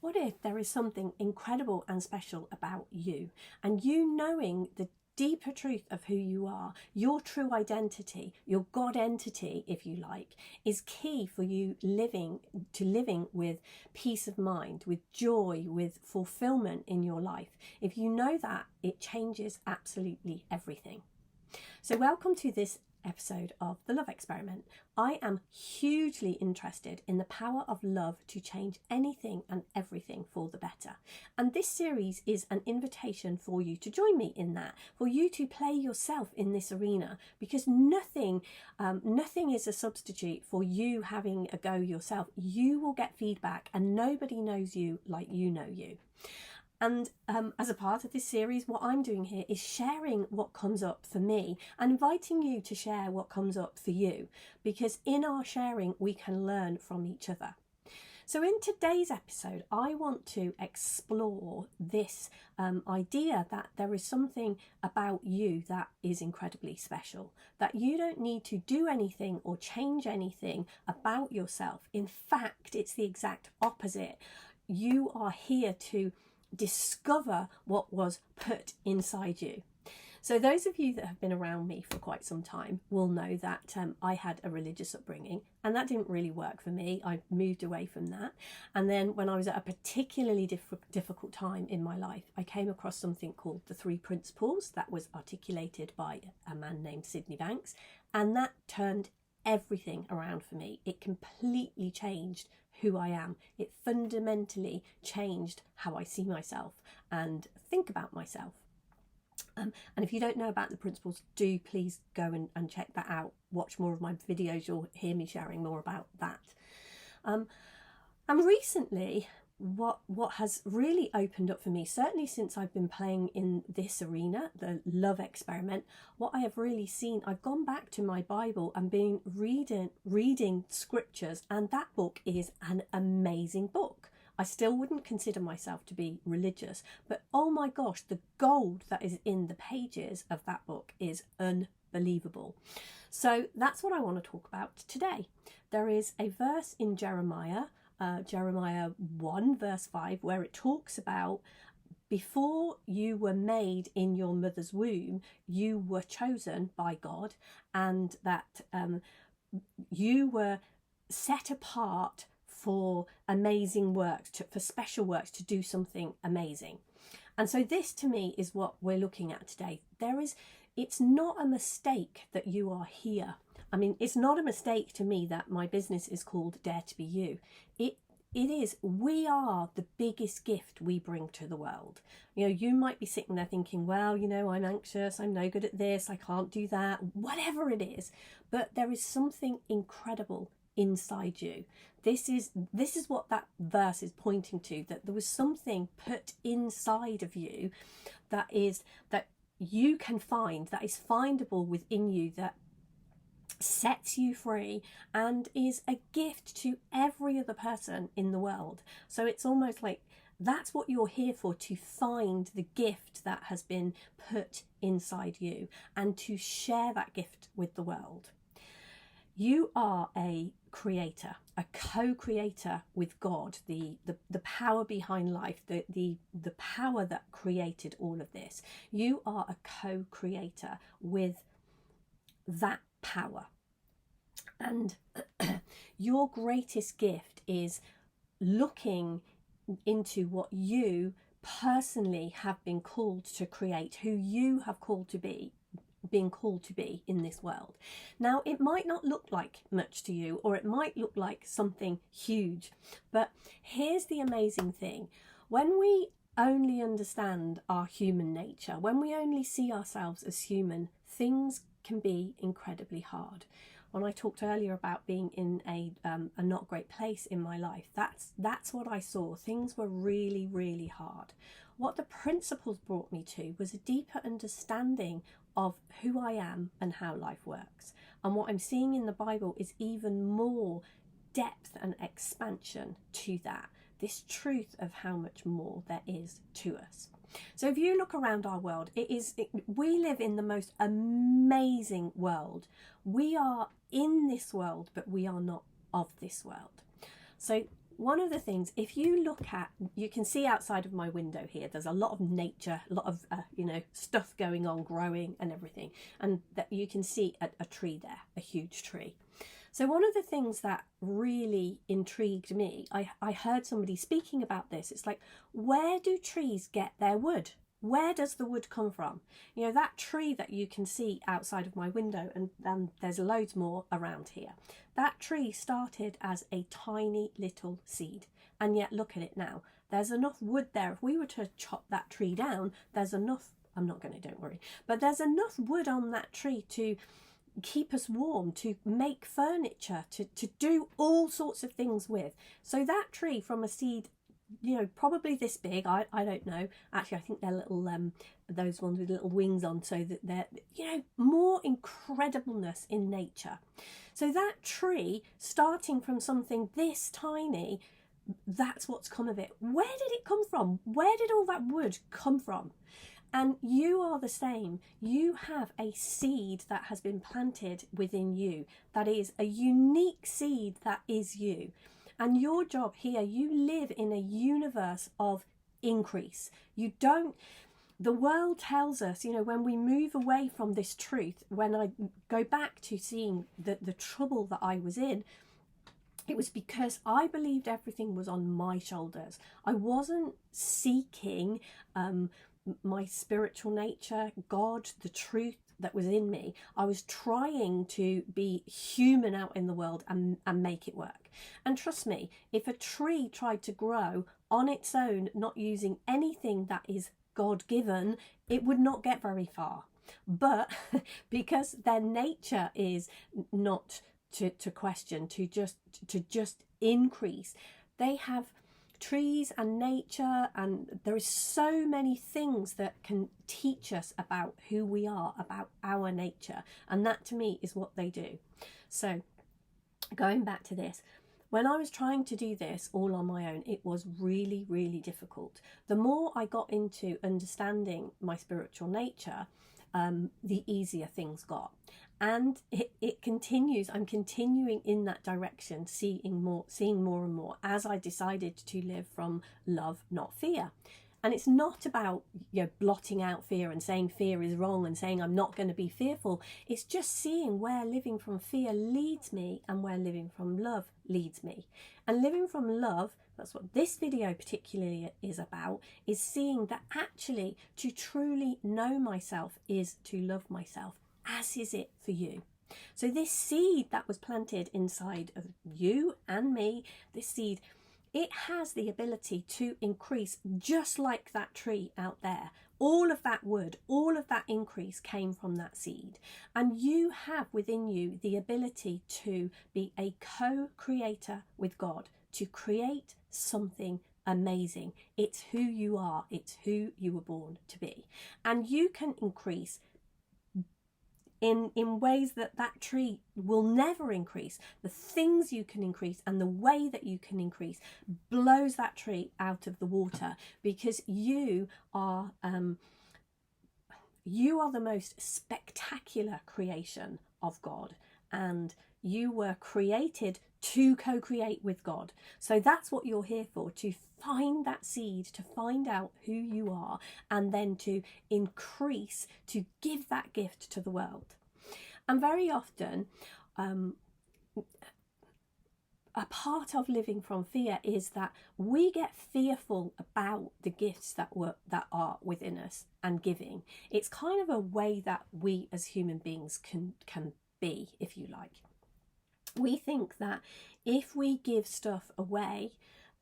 What if there is something incredible and special about you, and you knowing the deeper truth of who you are, your true identity, your God entity, if you like, is key for you living with peace of mind, with joy, with fulfillment in your life. If you know that, it changes absolutely everything. So welcome to this episode of The Love Experiment. I am hugely interested in the power of love to change anything and everything for the better. And this series is an invitation for you to join me in that, for you to play yourself in this arena, because nothing is a substitute for you having a go yourself. You will get feedback, and nobody knows you like you know you. And as a part of this series, what I'm doing here is sharing what comes up for me and inviting you to share what comes up for you, because in our sharing, we can learn from each other. So in today's episode, I want to explore this idea that there is something about you that is incredibly special, that you don't need to do anything or change anything about yourself. In fact, it's the exact opposite. You are here to discover what was put inside you. So those of you that have been around me for quite some time will know that I had a religious upbringing, and that didn't really work for me. I moved away from that, and then when I was at a particularly difficult time in my life, I came across something called the 3 principles that was articulated by a man named Sydney Banks, and that turned everything around for me. It completely changed who I am. It fundamentally changed how I see myself and think about myself. And if you don't know about the principles, do please go and check that out. Watch more of my videos, you'll hear me sharing more about that. And recently, what has really opened up for me, certainly since I've been playing in this arena, the love experiment, what I have really seen, I've gone back to my Bible and been reading scriptures, and that book is an amazing book. I still wouldn't consider myself to be religious, but oh my gosh, the gold that is in the pages of that book is unbelievable. So that's what I want to talk about today. There is a verse in Jeremiah 1 verse 5 where it talks about, before you were made in your mother's womb, you were chosen by God, and that you were set apart for amazing works, for special works, to do something amazing. And so this to me is what we're looking at today. It's not a mistake that you are here. I mean, it's not a mistake to me that my business is called Dare to Be You. It is. We are the biggest gift we bring to the world. You know, you might be sitting there thinking, well, you know, I'm anxious, I'm no good at this, I can't do that, whatever it is. But there is something incredible inside you. This is what that verse is pointing to, that there was something put inside of you that you can find, that is findable within you, that sets you free and is a gift to every other person in the world. So it's almost like that's what you're here for, to find the gift that has been put inside you and to share that gift with the world. You are a creator, a co-creator with God, the power behind life, the power that created all of this. You are a co-creator with that power. And your greatest gift is looking into what you personally have been called to create, who you have been called to be in this world. Now, it might not look like much to you, or it might look like something huge, but here's the amazing thing. When we only understand our human nature, when we only see ourselves as human, things can be incredibly hard. When I talked earlier about being in a not great place in my life, that's what I saw. Things were really, really hard. What the principles brought me to was a deeper understanding of who I am and how life works. And what I'm seeing in the Bible is even more depth and expansion to that. This truth of how much more there is to us. So if you look around our world, we live in the most amazing world. We are in this world, but we are not of this world. So one of the things, if you look at, you can see outside of my window here, there's a lot of nature, a lot of, stuff going on, growing and everything. And that you can see a tree there, a huge tree. So one of the things that really intrigued me, I heard somebody speaking about this. It's like, where do trees get their wood? Where does the wood come from? That tree that you can see outside of my window, and there's loads more around here. That tree started as a tiny little seed. And yet look at it now. There's enough wood there. If we were to chop that tree down, there's enough, I'm not going to, don't worry, but there's enough wood on that tree to keep us warm, to make furniture, to do all sorts of things with. So that tree from a seed, probably this big, I don't know. Actually, I think they're little, those ones with little wings on, so that they're, more incredibleness in nature. So that tree, starting from something this tiny, that's what's come of it. Where did it come from? Where did all that wood come from? And you are the same. You have a seed that has been planted within you. That is a unique seed that is you. And your job here, you live in a universe of increase. The world tells us, when we move away from this truth, when I go back to seeing the trouble that I was in, it was because I believed everything was on my shoulders. I wasn't seeking my spiritual nature, God, the truth that was in me. I was trying to be human out in the world and make it work. And trust me, if a tree tried to grow on its own, not using anything that is God-given, it would not get very far. But because their nature is not to question, to just increase, they have trees and nature, and there is so many things that can teach us about who we are, about our nature, and that to me is what they do. So going back to this, when I was trying to do this all on my own, it was really, really difficult. The more I got into understanding my spiritual nature, the easier things got. And it continues. I'm continuing in that direction, seeing more and more as I decided to live from love, not fear. And it's not about blotting out fear and saying fear is wrong and saying I'm not going to be fearful. It's just seeing where living from fear leads me and where living from love leads me. And living from love, that's what this video particularly is about, is seeing that actually to truly know myself is to love myself, as is it for you. So this seed that was planted inside of you and me, this seed, it has the ability to increase just like that tree out there. All of that wood, all of that increase came from that seed. And you have within you the ability to be a co-creator with God, to create something amazing. It's who you are. It's who you were born to be. And you can increase in ways that tree will never increase. The things you can increase and the way that you can increase blows that tree out of the water, because you are the most spectacular creation of God, and you were created to co-create with God. So that's what you're here for, to find that seed, to find out who you are, and then to increase, to give that gift to the world. And very often, a part of living from fear is that we get fearful about the gifts that are within us and giving. It's kind of a way that we as human beings can be, if you like. We think that if we give stuff away,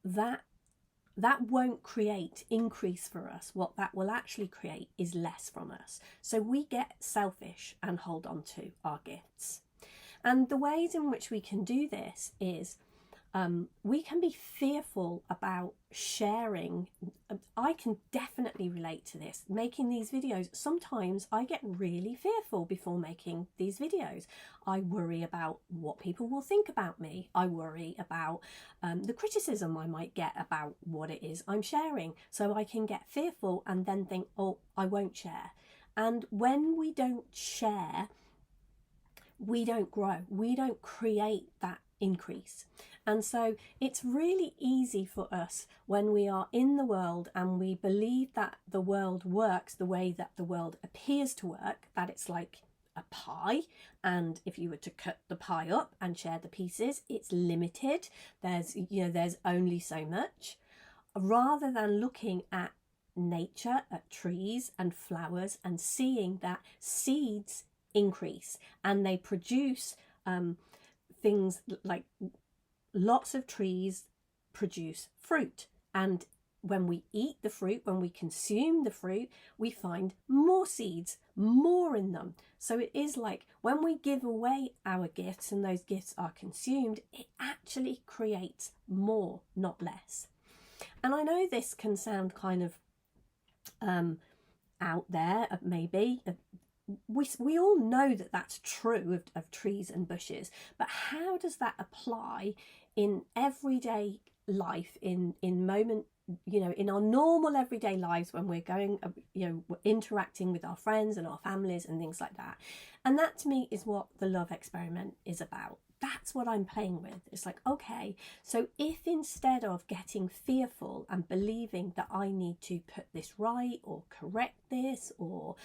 that won't create increase for us. What that will actually create is less from us. So we get selfish and hold on to our gifts. And the ways in which we can do this is we can be fearful about sharing. I can definitely relate to this. Making these videos, sometimes I get really fearful before making these videos. I worry about what people will think about me. I worry about the criticism I might get about what it is I'm sharing. So I can get fearful and then think, oh, I won't share. And when we don't share, we don't grow. We don't create that increase. And so it's really easy for us when we are in the world and we believe that the world works the way that the world appears to work, that it's like a pie, and if you were to cut the pie up and share the pieces, it's limited. There's only so much, rather than looking at nature, at trees and flowers, and seeing that seeds increase and they produce things like lots of trees produce fruit, and when we eat the fruit, when we consume the fruit, we find more seeds, more in them. So it is like when we give away our gifts and those gifts are consumed, it actually creates more, not less. And I know this can sound kind of out there, maybe. We all know that that's true of trees and bushes, but how does that apply in everyday life, in moment, in our normal everyday lives, when we're going, we're interacting with our friends and our families and things like that? And that to me is what the love experiment is about. That's what I'm playing with. It's like, okay, so if instead of getting fearful and believing that I need to put this right or correct this or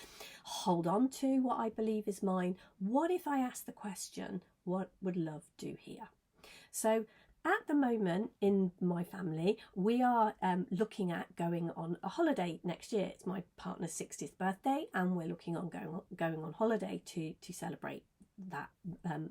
hold on to what I believe is mine, what if I ask the question, what would love do here? So at the moment in my family, we are looking at going on a holiday next year. It's my partner's 60th birthday, and we're looking on going on holiday to celebrate that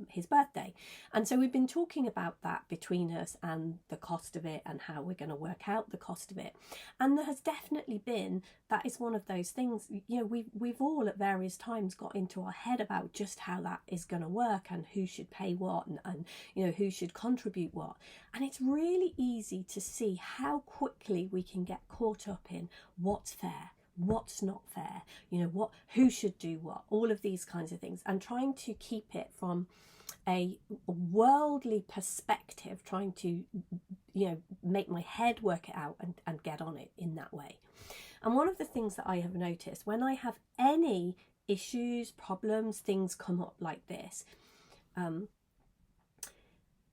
his birthday. And so we've been talking about that between us and the cost of it and how we're going to work out the cost of it. And there has definitely been, that is one of those things, we've all at various times got into our head about just how that is going to work and who should pay what and who should contribute what. And it's really easy to see how quickly we can get caught up in what's fair, what's not fair, who should do what, all of these kinds of things, and trying to keep it from a worldly perspective, trying to make my head work it out and get on it in that way. And one of the things that I have noticed when I have any issues, problems, things come up like this,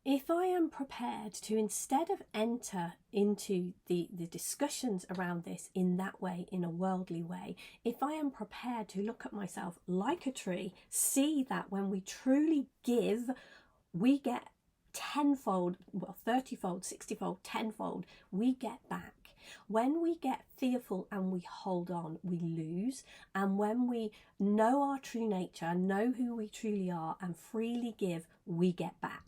if I am prepared to, instead of enter into the discussions around this in that way, in a worldly way, if I am prepared to look at myself like a tree, see that when we truly give, we get tenfold, 30-fold, 60-fold, tenfold, we get back. When we get fearful and we hold on, we lose. And when we know our true nature, know who we truly are, and freely give, we get back.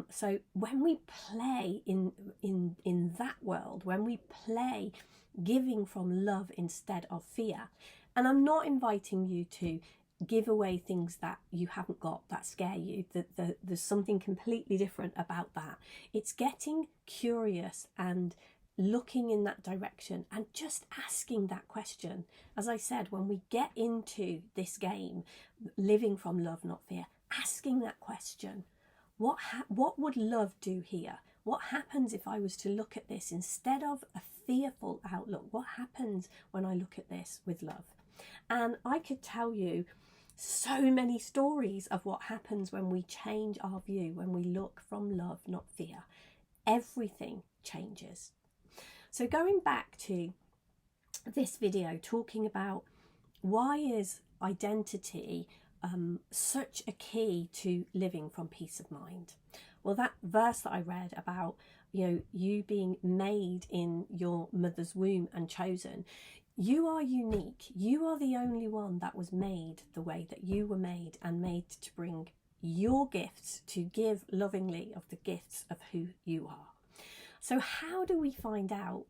So when we play in that world, when we play giving from love instead of fear, and I'm not inviting you to give away things that you haven't got, that scare you, that there's something completely different about that. It's getting curious and looking in that direction and just asking that question. As I said, when we get into this game, living from love, not fear, asking that question. What would love do here? What happens if I was to look at this instead of a fearful outlook? What happens when I look at this with love? And I could tell you so many stories of what happens when we change our view, when we look from love, not fear. Everything changes. So going back to this video, talking about why is identity such a key to living from peace of mind. Well, that verse that I read about, you being made in your mother's womb and chosen, you are unique. You are the only one that was made the way that you were made, and made to bring your gifts, to give lovingly of the gifts of who you are. So how do we find out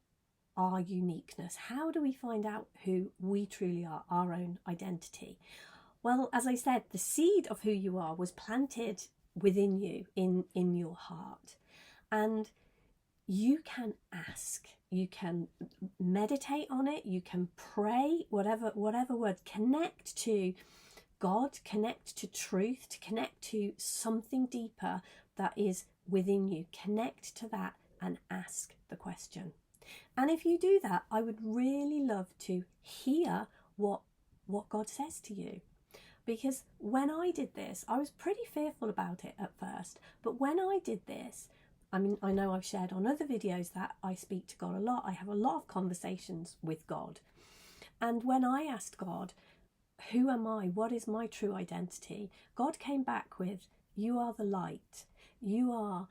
our uniqueness? How do we find out who we truly are, our own identity? Well, as I said, the seed of who you are was planted within you, in your heart. And you can ask, you can meditate on it, you can pray, whatever word, connect to God, connect to truth, to connect to something deeper that is within you. Connect to that and ask the question. And if you do that, I would really love to hear what God says to you. Because when I did this, I was pretty fearful about it at first. But when I did this, I mean, I know I've shared on other videos that I speak to God a lot. I have a lot of conversations with God. And when I asked God, who am I? What is my true identity? God came back with, you are the light. You are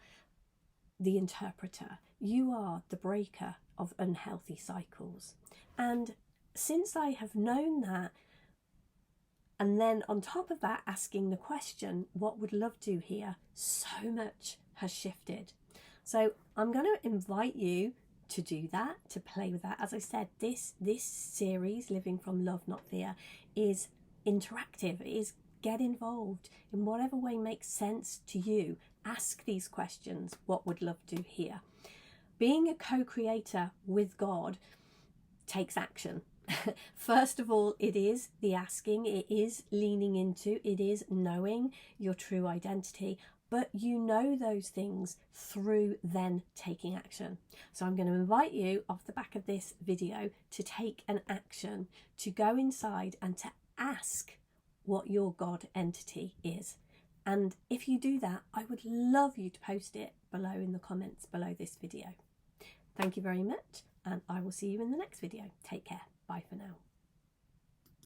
the interpreter. You are the breaker of unhealthy cycles. And since I have known that, and then on top of that, asking the question, what would love do here? So much has shifted. So I'm going to invite you to do that, to play with that. As I said, this series, Living from Love, Not Fear, is interactive. It is get involved in whatever way makes sense to you. Ask these questions. What would love do here? Being a co-creator with God takes action. First of all, it is the asking, it is leaning into, it is knowing your true identity, but you know those things through then taking action. So I'm going to invite you off the back of this video to take an action, to go inside and to ask what your God entity is. And if you do that, I would love you to post it below in the comments below this video. Thank you very much, and I will see you in the next video. Take care. Bye for now.